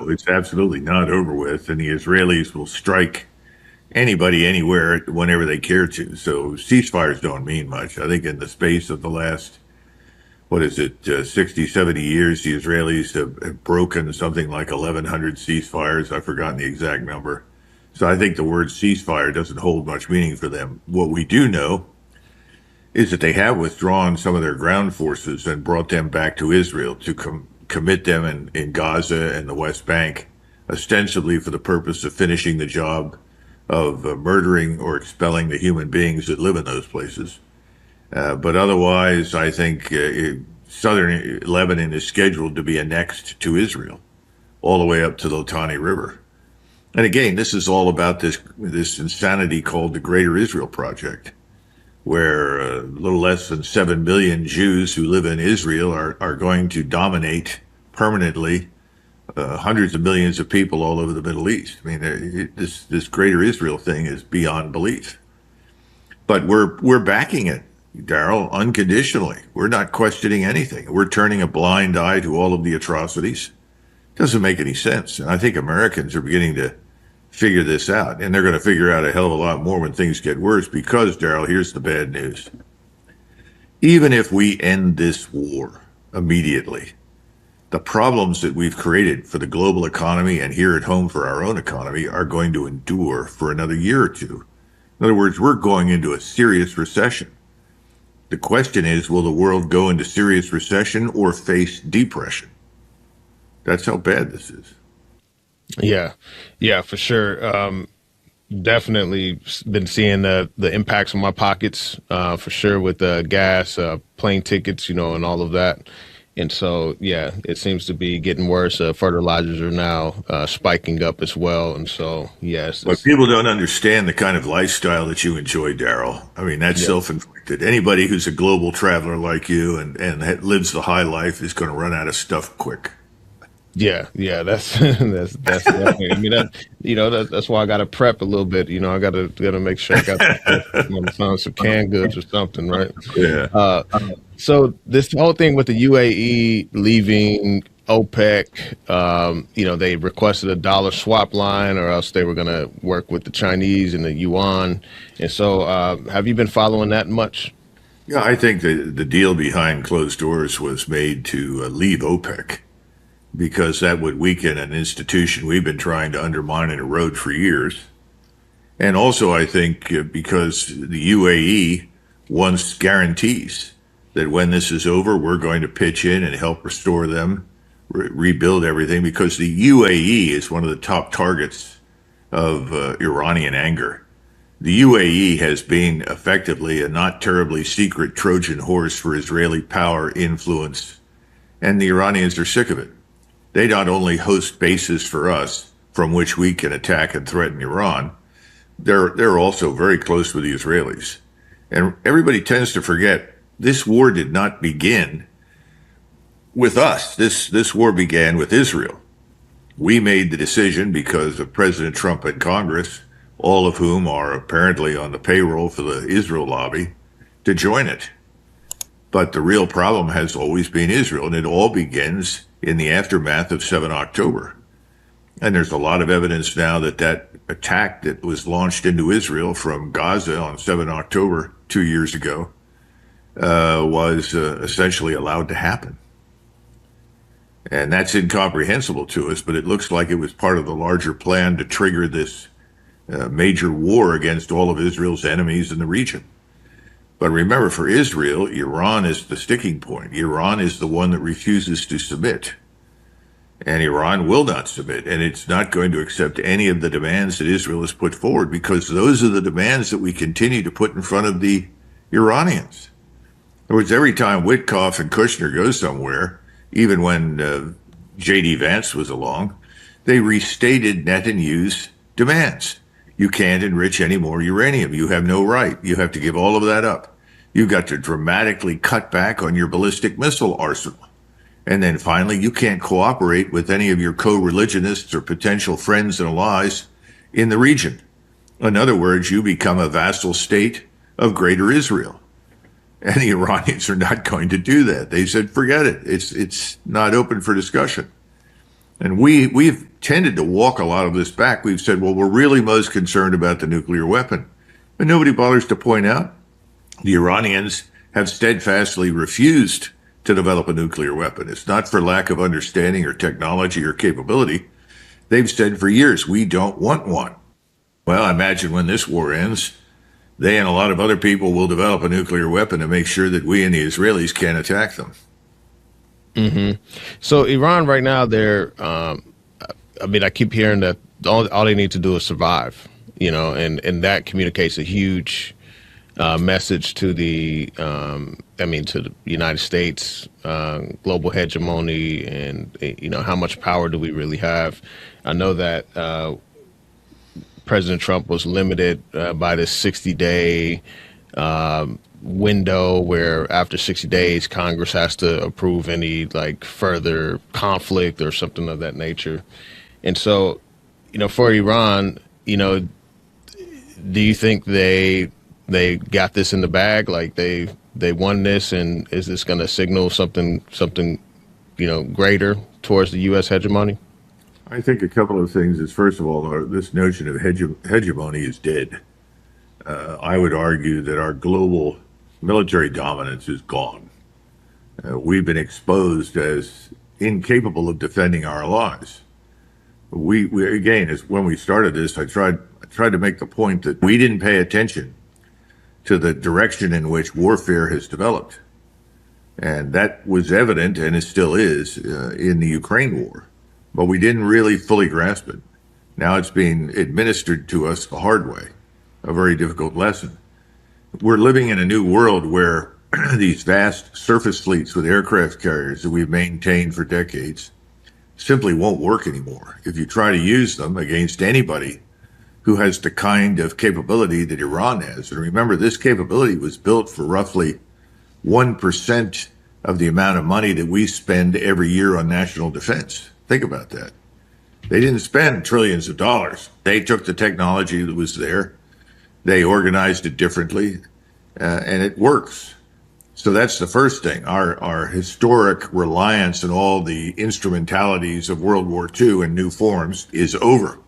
no, it's absolutely not over with, and the Israelis will strike anybody anywhere whenever they care to. So ceasefires don't mean much. I think in the space of the last, what is it, 60, 70 years, the Israelis have broken something like 1,100 ceasefires. I've forgotten the exact number. So I think the word ceasefire doesn't hold much meaning for them. What we do know is that they have withdrawn some of their ground forces and brought them back to Israel to commit them in Gaza and the West Bank, ostensibly for the purpose of finishing the job of murdering or expelling the human beings that live in those places. But otherwise, I think southern Lebanon is scheduled to be annexed to Israel all the way up to the Litani River. And again, this is all about this insanity called the Greater Israel Project, where a little less than 7 million Jews who live in Israel are going to dominate permanently hundreds of millions of people all over the Middle East. I mean, this Greater Israel thing is beyond belief. But we're backing it, Daryl, unconditionally. We're not questioning anything. We're turning a blind eye to all of the atrocities. Doesn't make any sense. And I think Americans are beginning to figure this out. And they're going to figure out a hell of a lot more when things get worse because, Daryl, here's the bad news. Even if we end this war immediately, the problems that we've created for the global economy and here at home for our own economy are going to endure for another year or two. In other words, we're going into a serious recession. The question is, will the world go into serious recession or face depression? That's how bad this is. Yeah, for sure. Definitely been seeing the impacts on my pockets, for sure, with gas, plane tickets, and all of that. And so, yeah, it seems to be getting worse. Fertilizers are now spiking up as well. And so, yes. But people don't understand the kind of lifestyle that you enjoy, Daryl. I mean, that's self-inflicted. Anybody who's a global traveler like you and lives the high life is going to run out of stuff quick. Yeah, that's definitely. I mean, that's why I got to prep a little bit. I got to make sure I got some canned goods or something, right? Yeah. So this whole thing with the UAE leaving OPEC, they requested a dollar swap line, or else they were going to work with the Chinese and the yuan. And so, have you been following that much? Yeah, I think the deal behind closed doors was made to leave OPEC, because that would weaken an institution we've been trying to undermine and erode for years. And also, I think because the UAE wants guarantees that when this is over, we're going to pitch in and help restore them, rebuild everything, because the UAE is one of the top targets of Iranian anger. The UAE has been effectively a not terribly secret Trojan horse for Israeli power, influence, and the Iranians are sick of it. They not only host bases for us from which we can attack and threaten Iran, they're also very close with the Israelis. And everybody tends to forget this war did not begin with us. This war began with Israel. We made the decision because of President Trump and Congress, all of whom are apparently on the payroll for the Israel lobby, to join it. But the real problem has always been Israel, and it all begins in the aftermath of 7 October. And there's a lot of evidence now that attack that was launched into Israel from Gaza on 7 October 2 years ago was essentially allowed to happen. And that's incomprehensible to us, but it looks like it was part of the larger plan to trigger this major war against all of Israel's enemies in the region. But remember, for Israel, Iran is the sticking point. Iran is the one that refuses to submit. And Iran will not submit, and it's not going to accept any of the demands that Israel has put forward, because those are the demands that we continue to put in front of the Iranians. In other words, every time Witkoff and Kushner go somewhere, even when J.D. Vance was along, they restated Netanyahu's demands. You can't enrich any more uranium. You have no right. You have to give all of that up. You've got to dramatically cut back on your ballistic missile arsenal. And then finally, you can't cooperate with any of your co-religionists or potential friends and allies in the region. In other words, you become a vassal state of Greater Israel. And the Iranians are not going to do that. They said, forget it. It's not open for discussion. And we've tended to walk a lot of this back. We've said, well, we're really most concerned about the nuclear weapon. But nobody bothers to point out the Iranians have steadfastly refused to develop a nuclear weapon. It's not for lack of understanding or technology or capability. They've said for years, we don't want one. Well, I imagine when this war ends, they and a lot of other people will develop a nuclear weapon to make sure that we and the Israelis can't attack them. So Iran right now, I keep hearing that all they need to do is survive, and that communicates a huge message to to the United States, global hegemony, and how much power do we really have? I know that President Trump was limited by this 60-day window where after 60 days, Congress has to approve any further conflict or something of that nature. And so, for Iran, do you think they got this in the bag? Like they won this, and is this going to signal something greater towards the U.S. hegemony? I think a couple of things is, first of all, this notion of hegemony is dead. I would argue that our global military dominance is gone. We've been exposed as incapable of defending our lives. We again, as when we started this, I tried to make the point that we didn't pay attention to the direction in which warfare has developed. And that was evident, and it still is, in the Ukraine war. But we didn't really fully grasp it. Now it's being administered to us the hard way, a very difficult lesson. We're living in a new world where these vast surface fleets with aircraft carriers that we've maintained for decades simply won't work anymore. If you try to use them against anybody who has the kind of capability that Iran has, and remember, this capability was built for roughly 1% of the amount of money that we spend every year on national defense. Think about that. They didn't spend trillions of dollars. They took the technology that was there, they organized it differently, and it works. So that's the first thing. Our historic reliance on all the instrumentalities of World War II in new forms is over.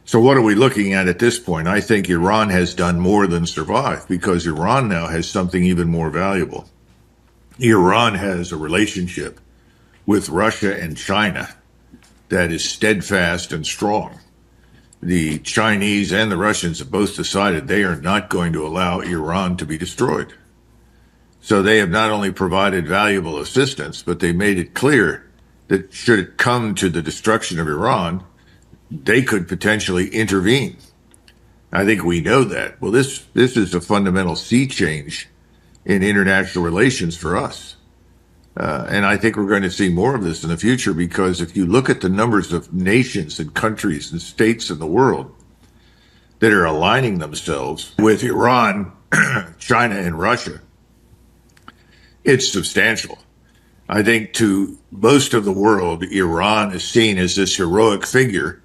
So what are we looking at this point? I think Iran has done more than survive, because Iran now has something even more valuable. Iran has a relationship with Russia and China that is steadfast and strong. The Chinese and the Russians have both decided they are not going to allow Iran to be destroyed. So they have not only provided valuable assistance, but they made it clear that should it come to the destruction of Iran, they could potentially intervene. I think we know that. Well, this is a fundamental sea change in international relations for us. And I think we're going to see more of this in the future, because if you look at the numbers of nations and countries and states in the world that are aligning themselves with Iran, China, and Russia, it's substantial. I think to most of the world, Iran is seen as this heroic figure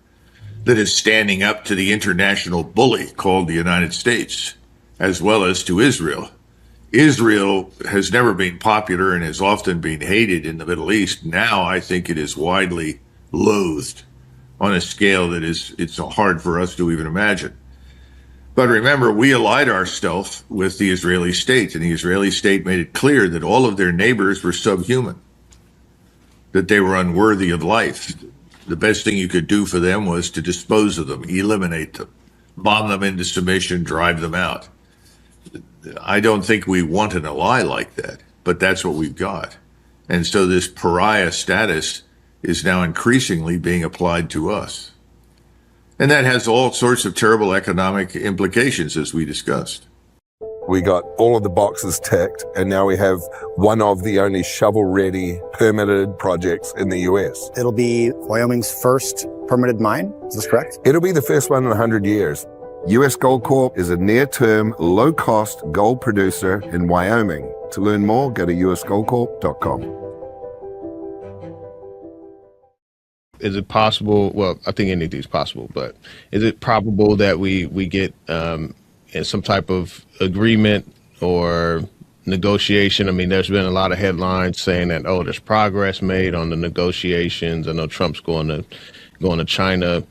that is standing up to the international bully called the United States, as well as to Israel. Israel has never been popular and has often been hated in the Middle East. Now I think it is widely loathed on a scale that it's hard for us to even imagine. But remember, we allied ourselves with the Israeli state, and the Israeli state made it clear that all of their neighbors were subhuman, that they were unworthy of life. The best thing you could do for them was to dispose of them, eliminate them, bomb them into submission, drive them out. I don't think we want an ally like that, but that's what we've got. And so this pariah status is now increasingly being applied to us. And that has all sorts of terrible economic implications, as we discussed. We got all of the boxes ticked, and now we have one of the only shovel-ready permitted projects in the U.S. It'll be Wyoming's first permitted mine. Is this correct? It'll be the first one in 100 years. U.S. Gold Corp is a near-term, low-cost gold producer in Wyoming. To learn more, go to usgoldcorp.com. Is it possible? Well, I think anything's possible, but is it probable that we get some type of agreement or negotiation? I mean, there's been a lot of headlines saying that, there's progress made on the negotiations. I know Trump's going to going to China.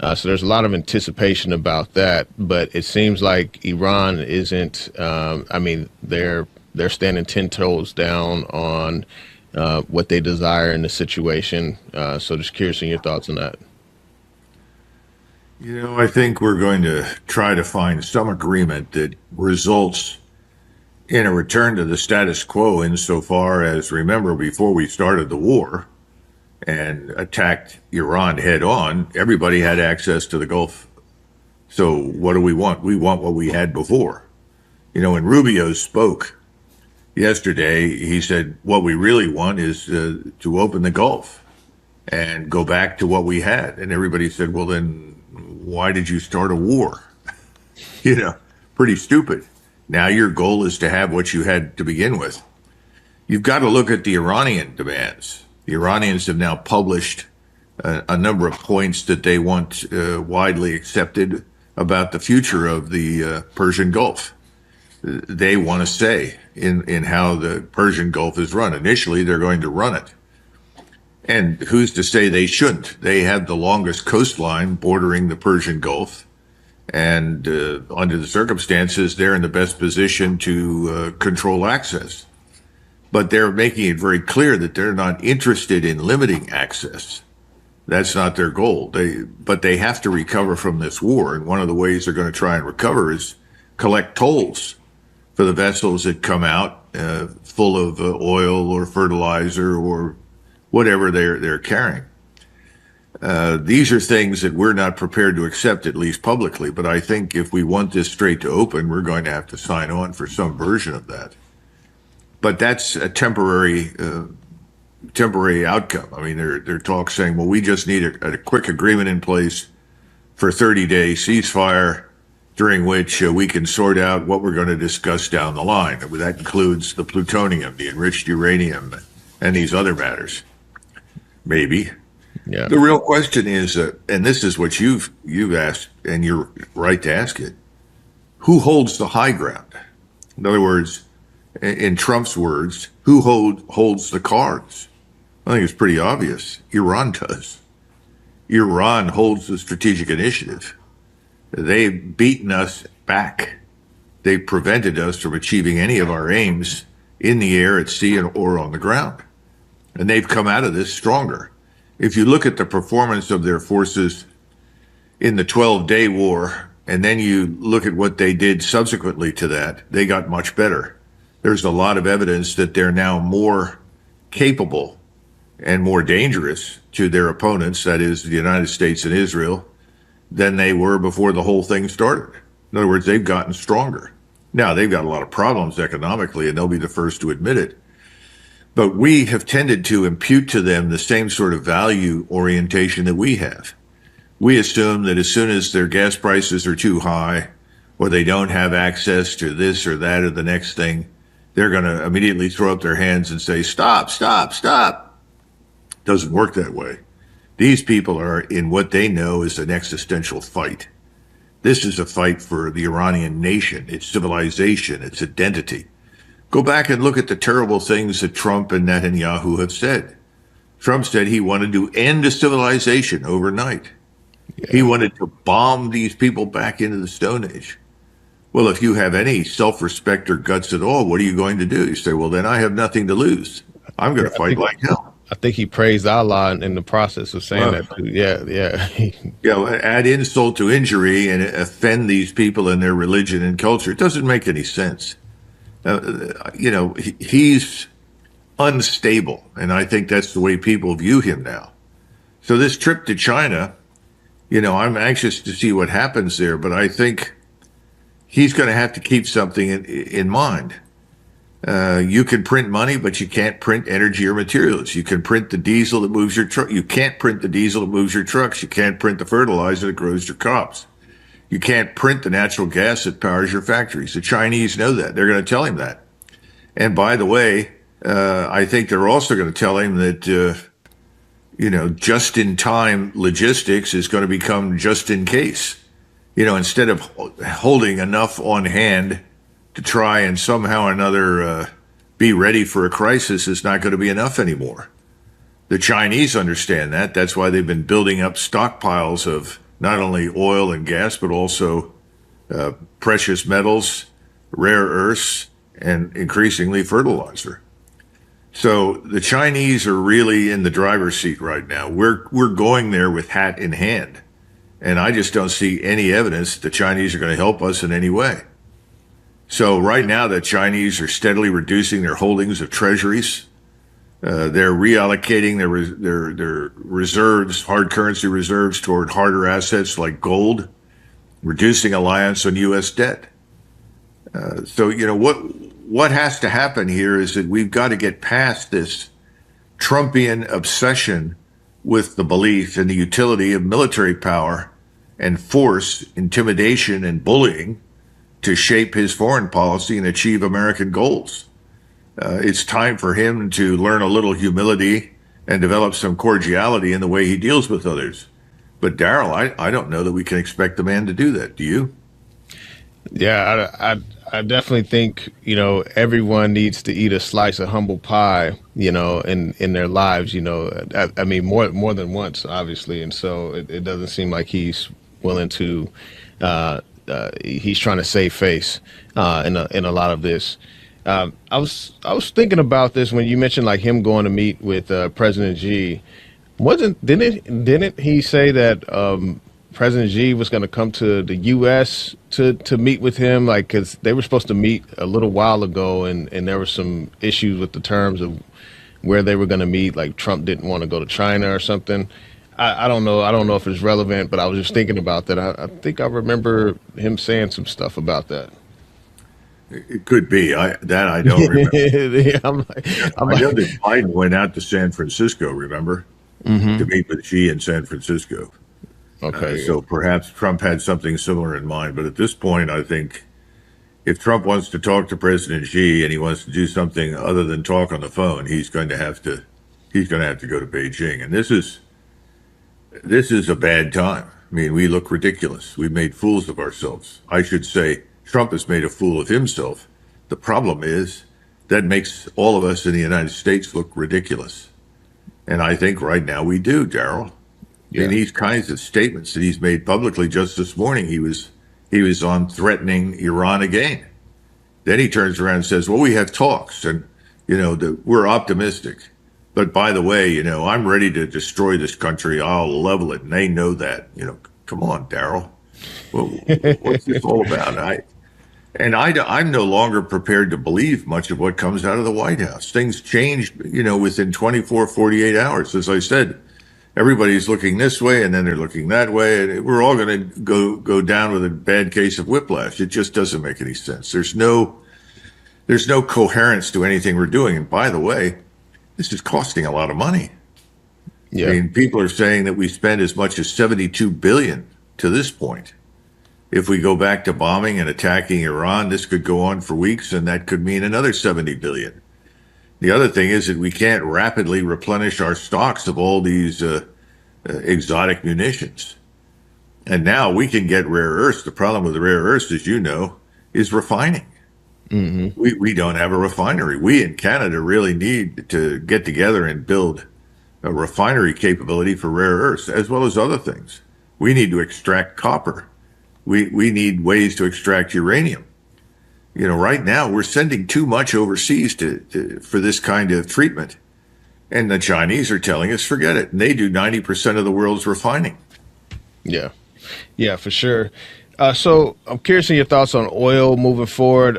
So there's a lot of anticipation about that, but it seems like Iran isn't. I mean, they're standing 10 toes down on what they desire in the situation. So just curious in your thoughts on that. I think we're going to try to find some agreement that results in a return to the status quo insofar as, remember, before we started the war and attacked Iran head on, everybody had access to the Gulf. So what do we want? We want what we had before. When Rubio spoke yesterday, he said, what we really want is to open the Gulf and go back to what we had. And everybody said, well, then why did you start a war? Pretty stupid. Now your goal is to have what you had to begin with. You've got to look at the Iranian demands. The Iranians have now published a number of points that they want widely accepted about the future of the Persian Gulf. They want to say in how the Persian Gulf is run. Initially, they're going to run it. And who's to say they shouldn't? They have the longest coastline bordering the Persian Gulf. And under the circumstances, they're in the best position to control access. But they're making it very clear that they're not interested in limiting access. That's not their goal. But they have to recover from this war. And one of the ways they're going to try and recover is collect tolls for the vessels that come out full of oil or fertilizer or whatever they're carrying. These are things that we're not prepared to accept, at least publicly. But I think if we want this strait to open, we're going to have to sign on for some version of that. But that's a temporary outcome. I mean, there are talks saying, well, we just need a quick agreement in place for 30-day ceasefire, during which we can sort out what we're going to discuss down the line. That includes the plutonium, the enriched uranium, and these other matters. Maybe. Yeah. The real question is, and this is what you've asked, and you're right to ask it, who holds the high ground? In other words, in Trump's words, who holds the cards? I think it's pretty obvious. Iran does. Iran holds the strategic initiative. They've beaten us back. They've prevented us from achieving any of our aims in the air, at sea, or on the ground. And they've come out of this stronger. If you look at the performance of their forces in the 12-day war, and then you look at what they did subsequently to that, they got much better. There's a lot of evidence that they're now more capable and more dangerous to their opponents, that is the United States and Israel, than they were before the whole thing started. In other words, they've gotten stronger. Now, they've got a lot of problems economically, and they'll be the first to admit it. But we have tended to impute to them the same sort of value orientation that we have. We assume that as soon as their gas prices are too high, or they don't have access to this or that or the next thing, they're going to immediately throw up their hands and say, stop, stop, stop. Doesn't work that way. These people are in what they know is an existential fight. This is a fight for the Iranian nation, its civilization, its identity. Go back and look at the terrible things that Trump and Netanyahu have said. Trump said he wanted to end a civilization overnight. Yeah. He wanted to bomb these people back into the Stone Age. Well, if you have any self-respect or guts at all, what are you going to do? You say, well, then I have nothing to lose. I'm going to fight like hell. I think he praised Allah in the process of saying that too. Yeah. Add insult to injury and offend these people in their religion and culture. It doesn't make any sense. He's unstable, and I think that's the way people view him now. So this trip to China, I'm anxious to see what happens there, but I think he's going to have to keep something in mind. You can print money, but you can't print energy or materials. You can print the diesel that moves your truck. You can't print the diesel that moves your trucks. You can't print the fertilizer that grows your crops. You can't print the natural gas that powers your factories. The Chinese know that. They're going to tell him that. And by the way, I think they're also going to tell him that, just-in-time logistics is going to become just-in-case. Instead of holding enough on hand to try and somehow or another be ready for a crisis, is not going to be enough anymore. The Chinese understand that. That's why they've been building up stockpiles of not only oil and gas, but also precious metals, rare earths, and increasingly fertilizer. So the Chinese are really in the driver's seat right now. We're going there with hat in hand. And I just don't see any evidence that the Chinese are going to help us in any way. So right now, the Chinese are steadily reducing their holdings of treasuries. They're reallocating their reserves, hard currency reserves, toward harder assets like gold, reducing reliance on U.S. debt. So, what has to happen here is that we've got to get past this Trumpian obsession with the belief in the utility of military power and force, intimidation, and bullying to shape his foreign policy and achieve American goals. It's time for him to learn a little humility and develop some cordiality in the way he deals with others. But Daryl, I don't know that we can expect the man to do that. Do you? Yeah, I definitely think, everyone needs to eat a slice of humble pie, in their lives, I mean, more than once, obviously. And so it doesn't seem like he's willing to, he's trying to save face in a lot of this. I was thinking about this when you mentioned like him going to meet with President Xi. Didn't he say that President Xi was going to come to the U.S. to meet with him? Like, because they were supposed to meet a little while ago, and there were some issues with the terms of where they were going to meet. Like Trump didn't want to go to China or something. I don't know. I don't know if it's relevant, but I was just thinking about that. I think I remember him saying some stuff about that. It could be. I don't remember. Yeah, I know that Biden went out to San Francisco, remember, to meet with Xi in San Francisco. Okay. So perhaps Trump had something similar in mind. But at this point, I think if Trump wants to talk to President Xi and he wants to do something other than talk on the phone, he's going to have to go to Beijing. And this is a bad time. I mean, we look ridiculous. We've made fools of ourselves. I should say Trump has made a fool of himself. The problem is that makes all of us in the United States look ridiculous. And I think right now we do, Daryl. Yeah. In these kinds of statements that he's made publicly just this morning, he was on threatening Iran again. Then he turns around and says, well, we have talks and, we're optimistic. But by the way, I'm ready to destroy this country. I'll level it. And they know that. Come on, Daryl. Well, what's this all about? I'm no longer prepared to believe much of what comes out of the White House. Things change, within 24, 48 hours. As I said, everybody's looking this way and then they're looking that way. And we're all going to go down with a bad case of whiplash. It just doesn't make any sense. There's no coherence to anything we're doing. And by the way, this is costing a lot of money. Yeah. I mean, people are saying that we spend as much as $72 billion to this point. If we go back to bombing and attacking Iran, this could go on for weeks, and that could mean another $70 billion. The other thing is that we can't rapidly replenish our stocks of all these exotic munitions. And now we can get rare earths. The problem with the rare earths, as you know, is refining. Mm-hmm. We don't have a refinery. We in Canada really need to get together and build a refinery capability for rare earths, as well as other things. We need to extract copper. We need ways to extract uranium. Right now we're sending too much overseas for this kind of treatment. And the Chinese are telling us, forget it. And they do 90% of the world's refining. Yeah. Yeah, for sure. So I'm curious in your thoughts on oil moving forward.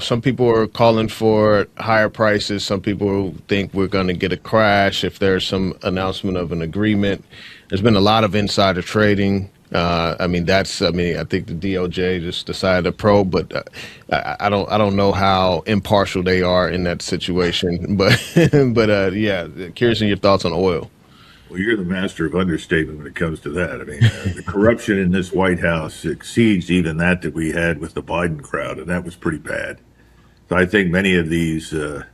Some people are calling for higher prices. Some people think we're going to get a crash if there's some announcement of an agreement. There's been a lot of insider trading. I think the DOJ just decided to probe, but I don't know how impartial they are in that situation. But curious in your thoughts on oil. Well, you're the master of understatement when it comes to that. I mean, the corruption in this White House exceeds even that we had with the Biden crowd, and that was pretty bad. So I think many of these New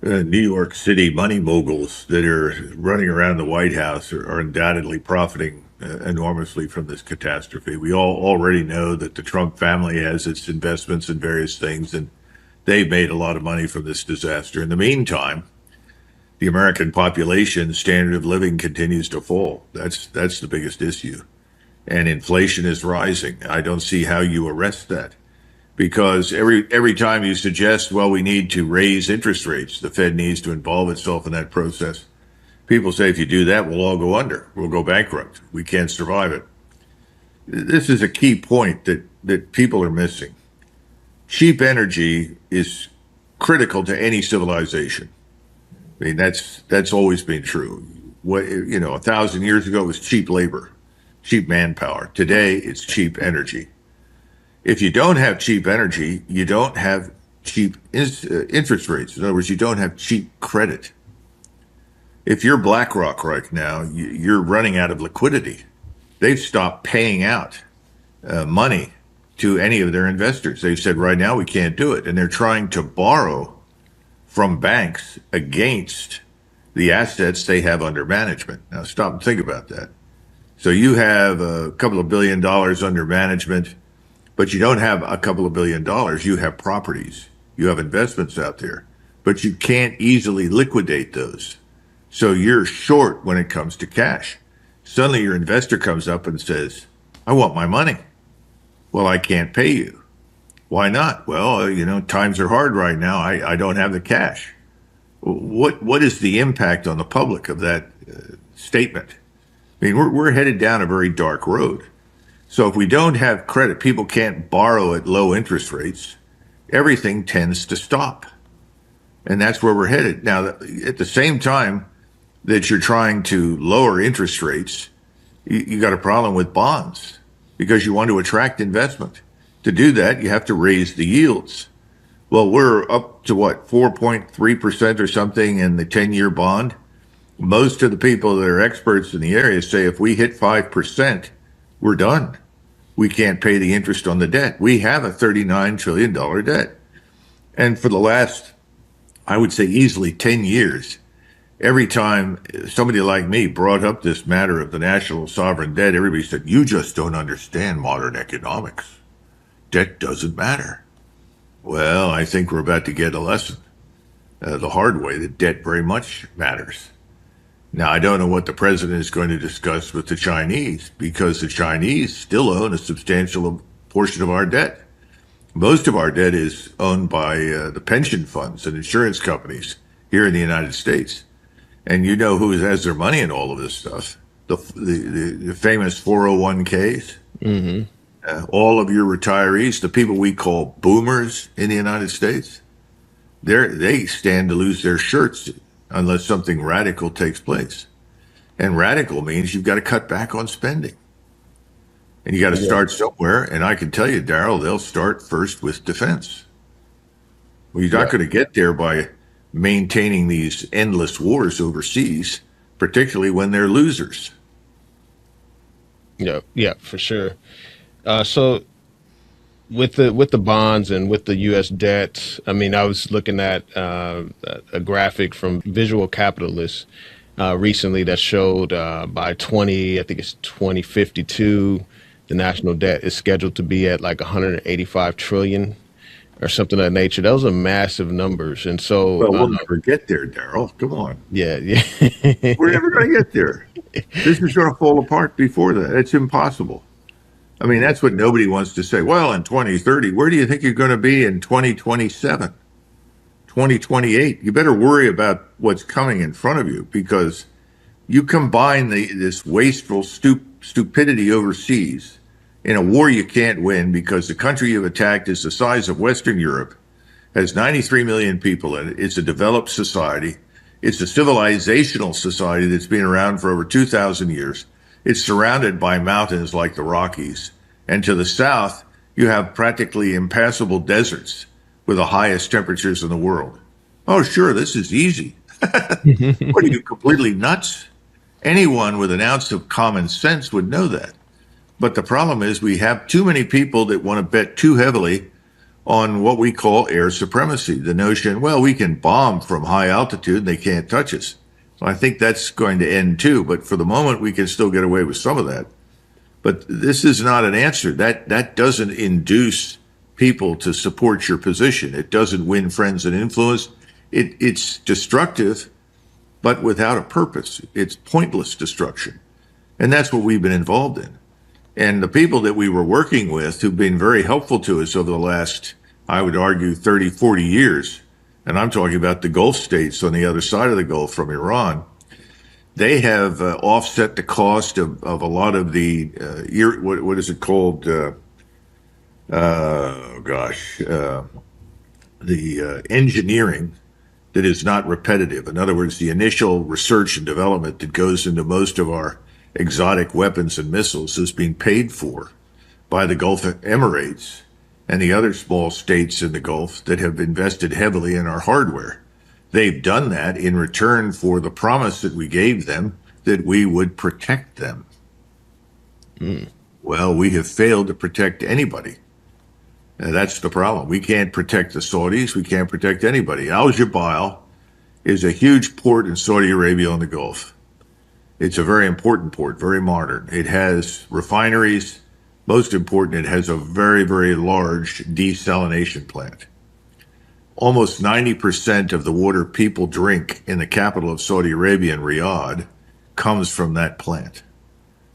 York City money moguls that are running around the White House are undoubtedly profiting enormously from this catastrophe. We all already know that the Trump family has its investments in various things, and they've made a lot of money from this disaster. In the meantime, the American population standard of living continues to fall. That's the biggest issue. And inflation is rising. I don't see how you arrest that, because every time you suggest, well, we need to raise interest rates, the Fed needs to involve itself in that process. People say, if you do that, we'll all go under. We'll go bankrupt. We can't survive it. This is a key point that people are missing. Cheap energy is critical to any civilization. I mean, that's always been true. 1,000 years ago it was cheap labor, cheap manpower. Today it's cheap energy. If you don't have cheap energy, you don't have cheap interest rates. In other words, you don't have cheap credit. If you're BlackRock right now, you're running out of liquidity. They've stopped paying out money to any of their investors. They've said right now we can't do it. And they're trying to borrow from banks against the assets they have under management. Now stop and think about that. So you have a couple of $1 billion under management, but you don't have a couple of $1 billion. You have properties. You have investments out there, but you can't easily liquidate those. So you're short when it comes to cash. Suddenly your investor comes up and says, I want my money. Well, I can't pay you. Why not? Well, times are hard right now. I don't have the cash. What is the impact on the public of that statement? I mean, we're headed down a very dark road. So if we don't have credit, people can't borrow at low interest rates. Everything tends to stop. And that's where we're headed. Now, at the same time that you're trying to lower interest rates, you got a problem with bonds because you want to attract investment. To do that, you have to raise the yields. Well, we're up to 4.3% or something in the 10-year bond. Most of the people that are experts in the area say if we hit 5%, we're done. We can't pay the interest on the debt. We have a $39 trillion debt. And for the last, I would say easily 10 years, every time somebody like me brought up this matter of the national sovereign debt, everybody said, you just don't understand modern economics. Debt doesn't matter. Well, I think we're about to get a lesson the hard way that debt very much matters. Now, I don't know what the president is going to discuss with the Chinese, because the Chinese still own a substantial portion of our debt. Most of our debt is owned by the pension funds and insurance companies here in the United States. And you know who has their money in all of this stuff? The famous 401ks. Mm-hmm. All of your retirees, the people we call boomers in the United States, they stand to lose their shirts unless something radical takes place. And radical means you've got to cut back on spending. And you got to start somewhere. And I can tell you, Daryl, they'll start first with defense. Well, you're not going to get there by maintaining these endless wars overseas, particularly when they're losers. Yeah, for sure. So with the bonds and with the U.S. debt, I mean, I was looking at a graphic from Visual Capitalist recently that showed by 2052, the national debt is scheduled to be at like 185 trillion or something of that nature. Those are massive numbers. And so we'll never get there, Daryl. Come on. Yeah. We're never going to get there. This is going to fall apart before that. It's impossible. I mean, that's what nobody wants to say. Well, in 2030, where do you think you're going to be in 2027, 2028? You better worry about what's coming in front of you, because you combine this wasteful stupidity overseas in a war you can't win, because the country you've attacked is the size of Western Europe, has 93 million people in it. It's a developed society. It's a civilizational society that's been around for over 2,000 years. It's surrounded by mountains like the Rockies. And to the south, you have practically impassable deserts with the highest temperatures in the world. Oh, sure, this is easy. What are you, completely nuts? Anyone with an ounce of common sense would know that. But the problem is we have too many people that want to bet too heavily on what we call air supremacy. The notion, well, we can bomb from high altitude and they can't touch us. I think that's going to end too, but for the moment we can still get away with some of that. But this is not an answer. That doesn't induce people to support your position. It doesn't win friends and influence. It's destructive, but without a purpose. It's pointless destruction. And that's what we've been involved in. And the people that we were working with who've been very helpful to us over the last, I would argue, 30, 40 years, and I'm talking about the Gulf states on the other side of the Gulf from Iran, they have offset the cost of a lot of the, what is it called? The engineering that is not repetitive. In other words, the initial research and development that goes into most of our exotic weapons and missiles is being paid for by the Gulf Emirates and the other small states in the Gulf that have invested heavily in our hardware. They've done that in return for the promise that we gave them that we would protect them. Well, we have failed to protect anybody. And that's the problem. We can't protect the Saudis. We can't protect anybody. Al Jubail is a huge port in Saudi Arabia on the Gulf. It's a very important port, very modern. It has refineries. Most important, it has a very, very large desalination plant. Almost 90% of the water people drink in the capital of Saudi Arabia, in Riyadh, comes from that plant.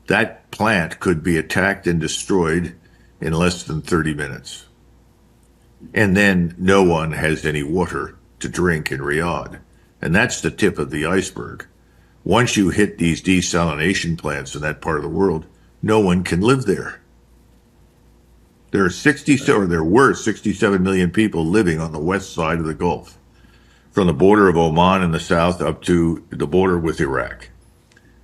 That plant could be attacked and destroyed in less than 30 minutes. And then no one has any water to drink in Riyadh. And that's the tip of the iceberg. Once you hit these desalination plants in that part of the world, no one can live there. There were 67 million people living on the west side of the Gulf, from the border of Oman in the south up to the border with Iraq.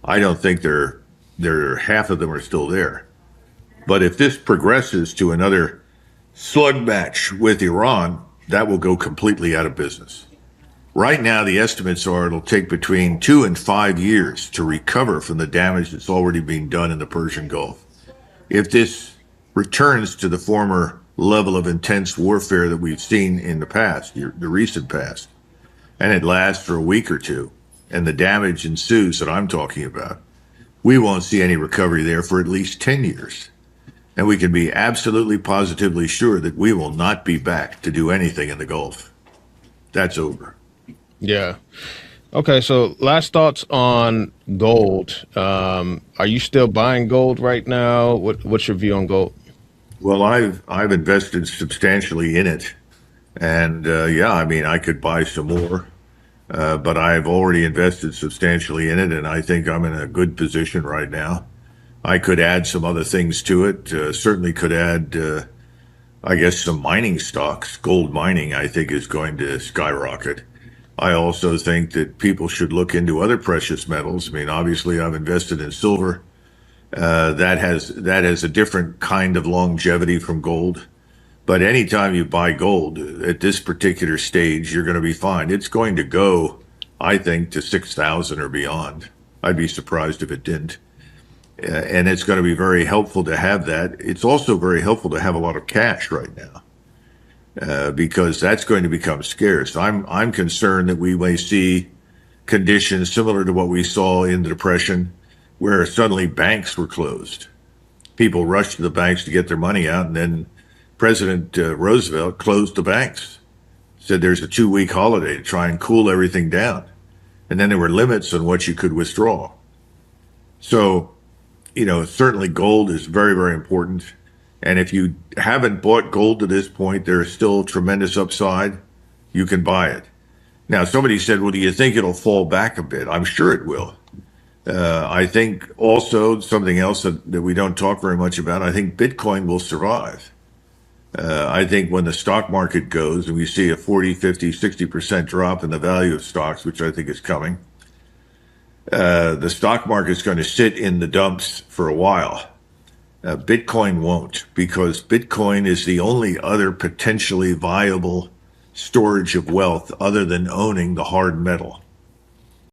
I don't think half of them are still there. But if this progresses to another slug match with Iran, that will go completely out of business. Right now, the estimates are it'll take between 2 and 5 years to recover from the damage that's already being done in the Persian Gulf. If this returns to the former level of intense warfare that we've seen in the past, the recent past, and it lasts for a week or two, and the damage ensues that I'm talking about, we won't see any recovery there for at least 10 years. And we can be absolutely positively sure that we will not be back to do anything in the Gulf. That's over. Yeah. Okay, so last thoughts on gold. Are you still buying gold right now? What's your view on gold? Well, I've invested substantially in it. And I could buy some more. But I've already invested substantially in it, and I think I'm in a good position right now. I could add some other things to it. Certainly could add, some mining stocks. Gold mining, I think, is going to skyrocket. I also think that people should look into other precious metals. I mean, obviously, I've invested in silver. That has a different kind of longevity from gold. But anytime you buy gold at this particular stage, you're going to be fine. It's going to go, I think, to 6,000 or beyond. I'd be surprised if it didn't. And it's going to be very helpful to have that. It's also very helpful to have a lot of cash right now, because that's going to become scarce. I'm concerned that we may see conditions similar to what we saw in the Depression, where suddenly banks were closed. People rushed to the banks to get their money out, and then President Roosevelt closed the banks, said there's a 2-week holiday to try and cool everything down. And then there were limits on what you could withdraw. So, certainly gold is very, very important. And if you haven't bought gold to this point, there's still tremendous upside. You can buy it. Now, somebody said, well, do you think it'll fall back a bit? I'm sure it will. I think also something else that we don't talk very much about, I think Bitcoin will survive. I think when the stock market goes and we see a 40, 50, 60% drop in the value of stocks, which I think is coming, the stock market is going to sit in the dumps for a while. Bitcoin won't, because Bitcoin is the only other potentially viable storage of wealth other than owning the hard metal.